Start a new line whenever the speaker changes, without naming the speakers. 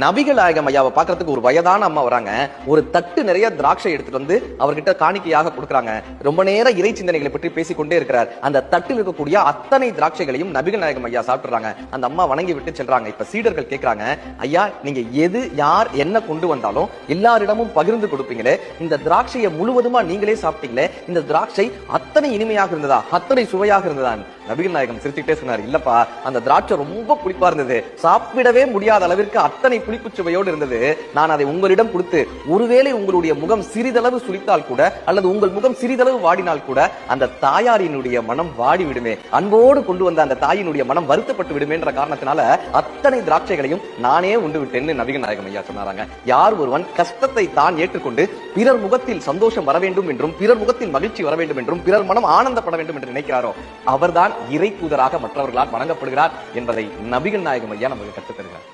நபிகள் நாயகம் ஐயாவை பாக்குறதுக்கு ஒரு வயதான அம்மா வராங்க. ஒரு தட்டு நிறைய திராட்சை எடுத்துட்டு வந்து அவர்கிட்ட காணிக்கையாக கொடுக்குறாங்க. ரொம்ப நேரம் இறை சிந்தனைகளை பற்றி பேசிக்கொண்டே இருக்கிறார். அந்த தட்டில் இருக்கக்கூடிய அத்தனை திராட்சைகளையும் நபிகள் நாயகம் ஐயா சாப்பிடுறாங்க. அந்த அம்மா வணங்கி விட்டு செல்றாங்க. இப்ப சீடர்கள் கேட்கிறாங்க, ஐயா நீங்க எது யார் என்ன கொண்டு வந்தாலும் எல்லாரிடமும் பகிர்ந்து கொடுப்பீங்களே, இந்த திராட்சையை முழுவதுமா நீங்களே சாப்பிட்டீங்களே, இந்த திராட்சை அத்தனை இனிமையாக இருந்ததா, அத்தனை சுவையாக இருந்ததா? நபிகள் நாயகம் சிரிச்சுக்கிட்டே சொன்னார், இல்லப்பா அந்த திராட்சை ரொம்ப புளிப்பா இருந்தது, சாப்பிடவே முடியாத அளவிற்கு அத்தனை புளிப்பு சுவையோடு இருந்தது. நான் அதை உங்களிடம் கொடுத்து ஒருவேளை உங்களுடைய முகம் சிறிதளவு சுளித்தால் கூட அல்லது உங்கள் முகம் சிறிதளவு வாடினால் கூட அந்த தாயாரினுடைய மனம் வாடி விடுமே, அன்போடு கொண்டு வந்த அந்த தாயினுடைய மனம் வருத்தப்பட்டு விடுமே என்ற காரணத்தினால அத்தனை திராட்சைகளையும் நானே உண்டு விட்டேன்னு நபிகள் நாயகம் ஐயா சொன்னாராங்க. யார் ஒருவன் கஷ்டத்தை தான் ஏற்றுக்கொண்டு பிறர் முகத்தில் சந்தோஷம் வர வேண்டும் என்றும் பிறர் முகத்தில் மகிழ்ச்சி வர வேண்டும் என்றும் பிறர் மனம் ஆனந்தப்பட வேண்டும் என்று நினைக்கிறாரோ அவர்தான் இறை தூதராக மற்றவர்களால் வணங்கப்படுகிறார் என்பதை நபிகள் நாயகம் ஐயா நமக்கு கற்றுத் தருகிறார்.